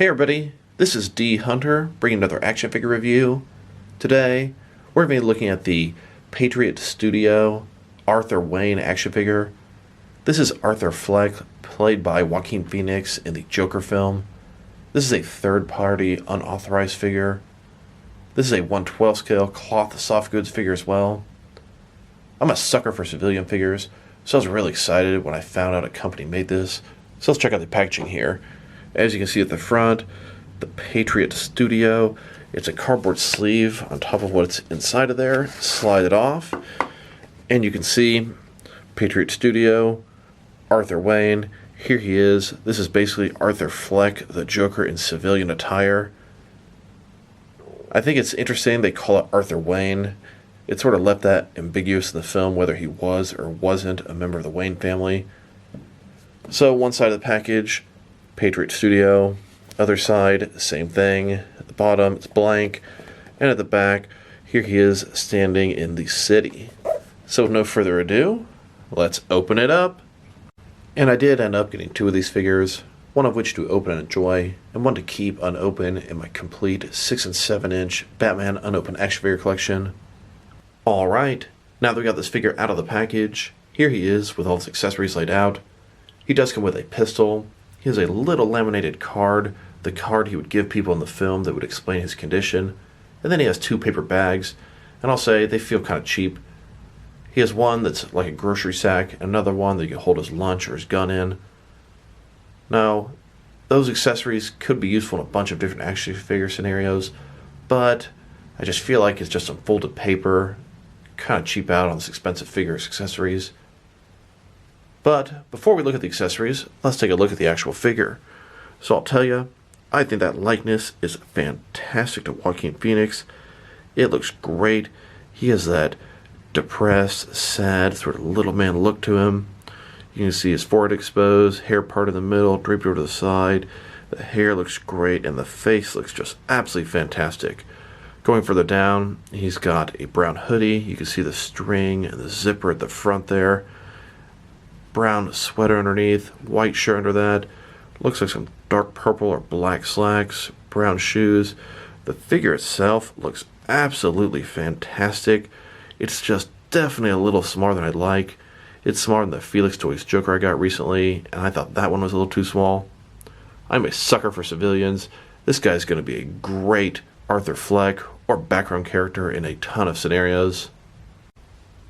Hey everybody, this is D Hunter bringing another action figure review. Today, we're going to be looking at the Patriot Studio Arthur Wayne action figure. This is Arthur Fleck, played by Joaquin Phoenix in the Joker film. This is a third-party, unauthorized figure. This is a 1/12 scale cloth soft goods figure as well. I'm a sucker for civilian figures, so I was really excited when I found out a company made this. So let's check out the packaging here. As you can see at the front, the Patriot Studio. It's a cardboard sleeve on top of what's inside of there. Slide it off, and you can see Patriot Studio, Arthur Wayne. Here he is. This is basically Arthur Fleck, the Joker in civilian attire. I think it's interesting they call it Arthur Wayne. It sort of left that ambiguous in the film whether he was or wasn't a member of the Wayne family. So one side of the package, Patriot Studio. Other side, same thing. At the bottom, it's blank. And at the back, here he is standing in the city. So with no further ado, let's open it up. And I did end up getting two of these figures, one of which to open and enjoy, and one to keep unopened in my complete 6 and 7 inch Batman unopened action figure collection. Alright, now that we got this figure out of the package, here he is with all his accessories laid out. He does come with a pistol. He has a little laminated card, the card he would give people in the film that would explain his condition. And then he has two paper bags, and I'll say they feel kind of cheap. He has one that's like a grocery sack, another one that you can hold his lunch or his gun in. Now, those accessories could be useful in a bunch of different action figure scenarios, but I just feel like it's just some folded paper, kind of cheap out on this expensive figure's accessories. But before we look at the accessories, let's take a look at the actual figure. So I'll tell you, I think that likeness is fantastic to Joaquin Phoenix. It looks great. He has that depressed, sad, sort of little man look to him. You can see his forehead exposed, hair part in the middle, draped over to the side. The hair looks great, and the face looks just absolutely fantastic. Going further down, he's got a brown hoodie. You can see the string and the zipper at the front there. Brown sweater underneath, white shirt under that. Looks like some dark purple or black slacks, brown shoes. The figure itself looks absolutely fantastic. It's just definitely a little smaller than I'd like. It's smaller than the Filix Toys Joker I got recently, and I thought that one was a little too small. I'm a sucker for civilians. This guy's going to be a great Arthur Fleck or background character in a ton of scenarios.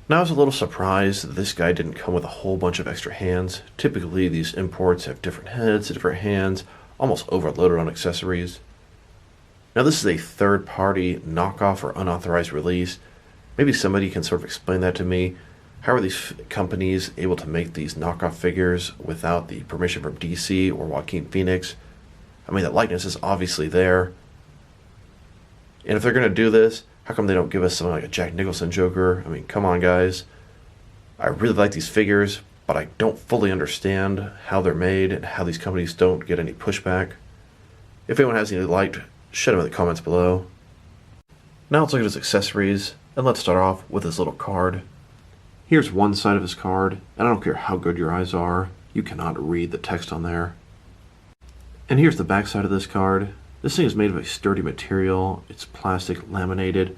Now I was a little surprised that this guy didn't come with a whole bunch of extra hands. Typically these imports have different heads, different hands, almost overloaded on accessories. Now this is a third-party knockoff or unauthorized release. Maybe somebody can sort of explain that to me. How are these companies able to make these knockoff figures without the permission from DC or Joaquin Phoenix? I mean, the likeness is obviously there. And if they're going to do this, how come they don't give us something like a Jack Nicholson Joker? I mean, come on, guys. I really like these figures, but I don't fully understand how they're made and how these companies don't get any pushback. If anyone has any light, shed them in the comments below. Now let's look at his accessories, and let's start off with his little card. Here's one side of his card, and I don't care how good your eyes are, you cannot read the text on there. And here's the back side of this card. This thing is made of a sturdy material. It's plastic laminated,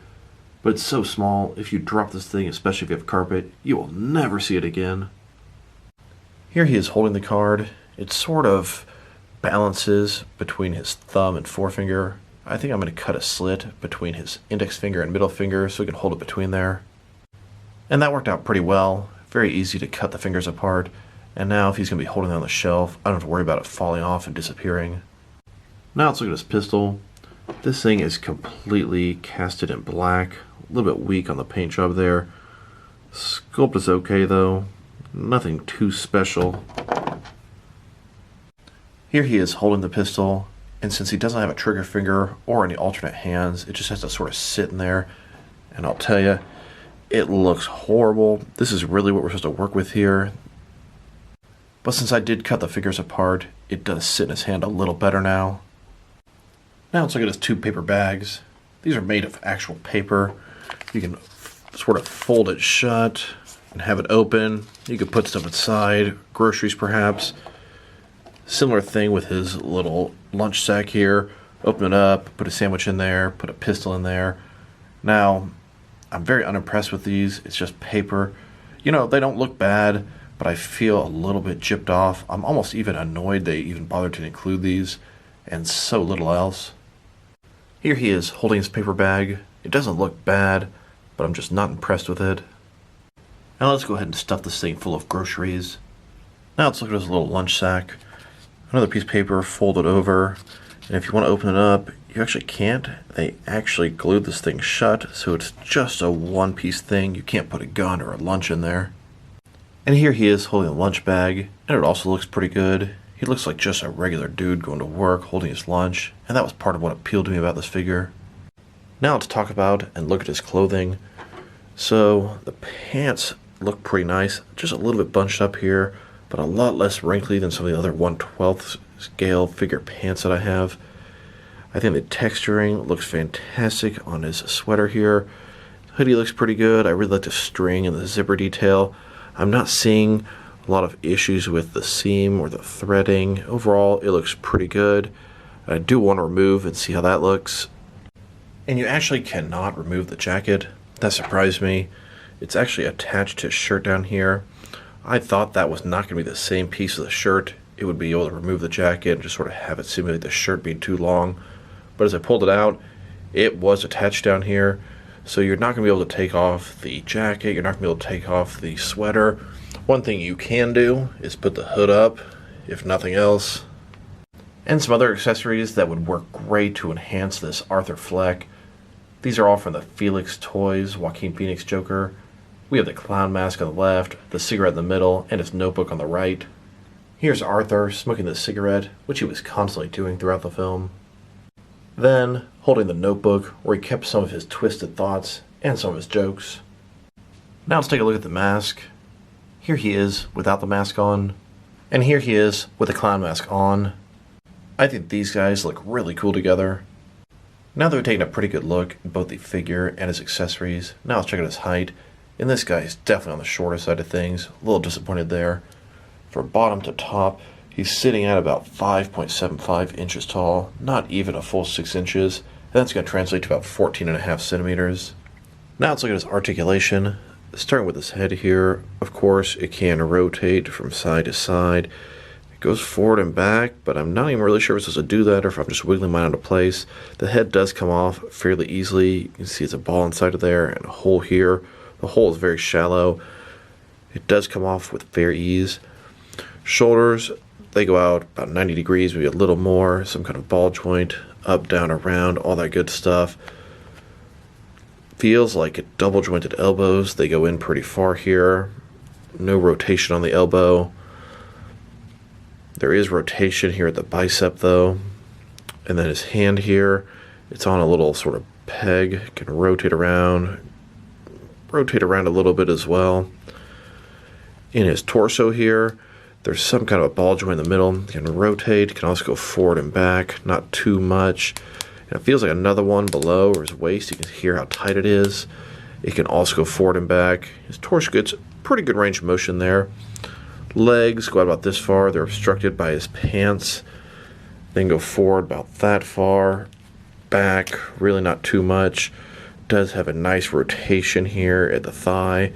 but it's so small, if you drop this thing, especially if you have carpet, you will never see it again. Here he is holding the card. It sort of balances between his thumb and forefinger. I think I'm going to cut a slit between his index finger and middle finger so he can hold it between there. And that worked out pretty well. Very easy to cut the fingers apart. And now if he's going to be holding it on the shelf, I don't have to worry about it falling off and disappearing. Now let's look at his pistol. This thing is completely casted in black. A little bit weak on the paint job there. Sculpt is okay though. Nothing too special. Here he is holding the pistol, and since he doesn't have a trigger finger or any alternate hands, it just has to sort of sit in there. And I'll tell you, it looks horrible. This is really what we're supposed to work with here. But since I did cut the figures apart, it does sit in his hand a little better now. Now let's look at his two paper bags. These are made of actual paper. You can sort of fold it shut and have it open. You could put stuff inside, groceries perhaps. Similar thing with his little lunch sack here. Open it up, put a sandwich in there, put a pistol in there. Now, I'm very unimpressed with these. It's just paper. You know, they don't look bad, but I feel a little bit gypped off. I'm almost even annoyed they even bothered to include these, and so little else. Here he is holding his paper bag. It doesn't look bad, but I'm just not impressed with it. Now let's go ahead and stuff this thing full of groceries. Now let's look at his little lunch sack. Another piece of paper folded over, and if you want to open it up, you actually can't. They actually glued this thing shut, so it's just a one-piece thing. You can't put a gun or a lunch in there. And here he is holding a lunch bag, and it also looks pretty good. He looks like just a regular dude going to work, holding his lunch, and that was part of what appealed to me about this figure. Now let's talk about and look at his clothing. So the pants look pretty nice, just a little bit bunched up here, but a lot less wrinkly than some of the other 1/12 scale figure pants that I have. I think the texturing looks fantastic on his sweater here. The hoodie looks pretty good. I really like the string and the zipper detail. I'm not seeing a lot of issues with the seam or the threading. Overall, it looks pretty good. I do want to remove and see how that looks. And you actually cannot remove the jacket. That surprised me. It's actually attached to his shirt down here. I thought that was not going to be the same piece of the shirt. It would be able to remove the jacket and just sort of have it simulate the shirt being too long. But as I pulled it out, it was attached down here. So you're not going to be able to take off the jacket. You're not going to be able to take off the sweater. One thing you can do is put the hood up, if nothing else. And some other accessories that would work great to enhance this Arthur Fleck. These are all from the Filix Toys Joaquin Phoenix Joker. We have the clown mask on the left, the cigarette in the middle, and his notebook on the right. Here's Arthur smoking the cigarette, which he was constantly doing throughout the film. Then, holding the notebook, where he kept some of his twisted thoughts and some of his jokes. Now let's take a look at the mask. Here he is without the mask on, and here he is with the clown mask on. I think these guys look really cool together. Now that we've taken a pretty good look at both the figure and his accessories, now let's check out his height. And this guy is definitely on the shorter side of things. A little disappointed there. From bottom to top, he's sitting at about 5.75 inches tall, not even a full 6 inches. And that's going to translate to about 14.5 centimeters. Now let's look at his articulation. Starting with his head here, of course, it can rotate from side to side. It goes forward and back, but I'm not even really sure if it's supposed to do that or if I'm just wiggling mine into place. The head does come off fairly easily. You can see it's a ball inside of there and a hole here. The hole is very shallow. It does come off with fair ease. Shoulders, they go out about 90 degrees, maybe a little more. Some kind of ball joint, up, down, around, all that good stuff. Feels like double jointed elbows. They go in pretty far here. No rotation on the elbow. There is rotation here at the bicep though. And then his hand here, it's on a little sort of peg. It can rotate around a little bit as well. In his torso here, there's some kind of a ball joint in the middle. It can rotate, can also go forward and back, not too much. And it feels like another one below or his waist. You can hear how tight it is. It can also go forward and back. His torso gets pretty good range of motion there. Legs go out about this far. They're obstructed by his pants. Then go forward about that far. Back, really not too much. Does have a nice rotation here at the thigh.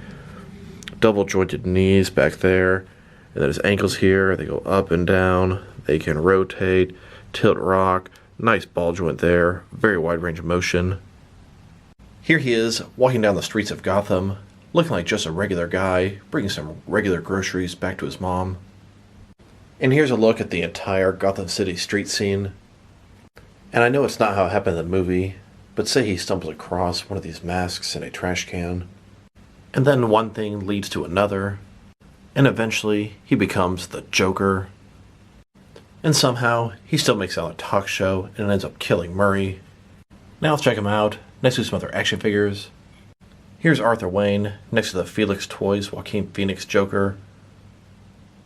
Double jointed knees back there. And then his ankles here, they go up and down. They can rotate, tilt, rock. Nice ball joint there. Very wide range of motion. Here he is walking down the streets of Gotham, looking like just a regular guy, bringing some regular groceries back to his mom. And here's a look at the entire Gotham City street scene. And I know it's not how it happened in the movie, but say he stumbles across one of these masks in a trash can. And then one thing leads to another, and eventually he becomes the Joker. And somehow he still makes out a talk show and ends up killing Murray. Now let's check him out next to some other action figures. Here's Arthur Wayne next to the Filix Toys Joaquin Phoenix Joker.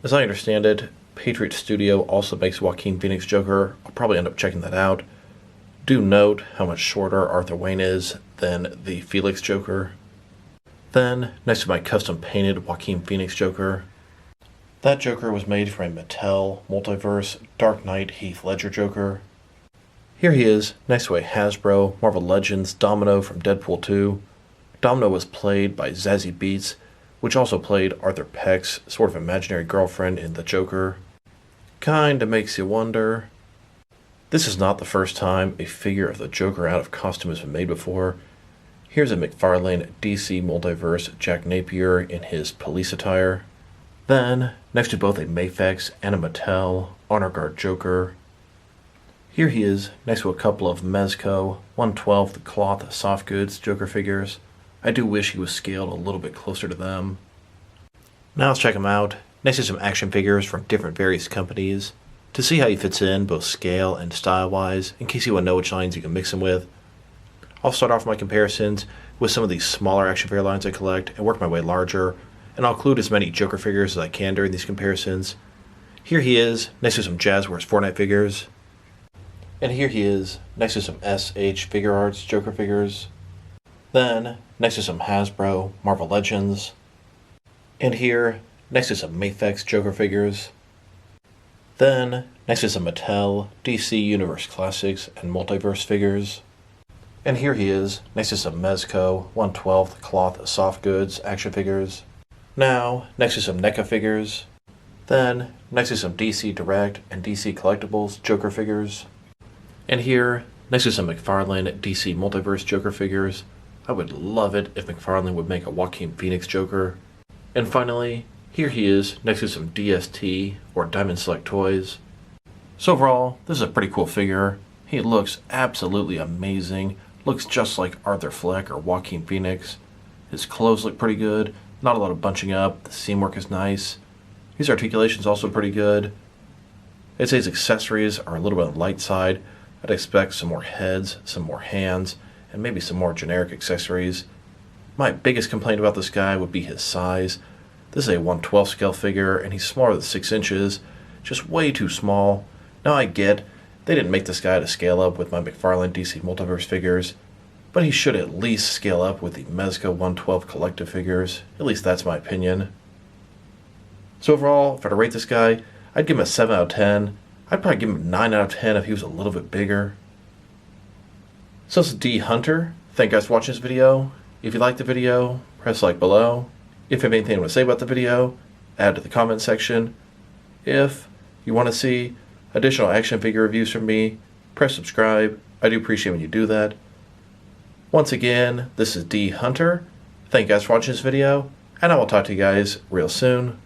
As I understand it, Patriot Studio also makes Joaquin Phoenix Joker. I'll probably end up checking that out. Do note how much shorter Arthur Wayne is than the Filix Joker. Then, next to my custom painted Joaquin Phoenix Joker, That Joker was made from a Mattel Multiverse Dark Knight Heath Ledger Joker. Here he is, next to a Hasbro Marvel Legends Domino from Deadpool 2. Domino was played by Zazie Beetz, which also played Arthur Peck's sort of imaginary girlfriend in The Joker. Kinda makes you wonder. This is not the first time a figure of the Joker out of costume has been made before. Here's a McFarlane DC Multiverse Jack Napier in his police attire. Then, next to both a Mafex and a Mattel Honor Guard Joker. Here he is, next to a couple of Mezco 1/12 cloth soft goods Joker figures. I do wish he was scaled a little bit closer to them. Now let's check him out, next to some action figures from different various companies, to see how he fits in both scale and style-wise, in case you want to know which lines you can mix him with. I'll start off my comparisons with some of these smaller action figure lines I collect and work my way larger, and I'll include as many Joker figures as I can during these comparisons. Here he is, next to some Jazzwares Fortnite figures. And here he is, next to some SH Figure Arts Joker figures. Then, next to some Hasbro Marvel Legends. And here, next to some Mafex Joker figures. Then, next to some Mattel DC Universe Classics and Multiverse figures. And here he is, next to some Mezco 1/12 cloth soft goods action figures. Now, next to some NECA figures. Then, next to some DC Direct and DC Collectibles Joker figures. And here, next to some McFarlane DC Multiverse Joker figures. I would love it if McFarlane would make a Joaquin Phoenix Joker. And finally, here he is next to some DST or Diamond Select Toys. So overall, this is a pretty cool figure. He looks absolutely amazing. Looks just like Arthur Fleck or Joaquin Phoenix. His clothes look pretty good. Not a lot of bunching up. The seam work is nice. His articulation is also pretty good. I'd say his accessories are a little bit on the light side. I'd expect some more heads, some more hands, and maybe some more generic accessories. My biggest complaint about this guy would be his size. This is a 1/12 scale figure, and he's smaller than 6 inches. Just way too small. Now I get, they didn't make this guy to scale up with my McFarlane DC Multiverse figures, but he should at least scale up with the Mezco 1/12 Collective figures. At least that's my opinion. So overall, if I had to rate this guy, I'd give him a 7 out of 10. I'd probably give him a 9 out of 10 if he was a little bit bigger. So this is D Hunter. Thank you guys for watching this video. If you liked the video, press like below. If you have anything you want to say about the video, add to the comment section. If you want to see additional action figure reviews from me, press subscribe. I do appreciate when you do that. Once again, this is D Hunter. Thank you guys for watching this video, and I will talk to you guys real soon.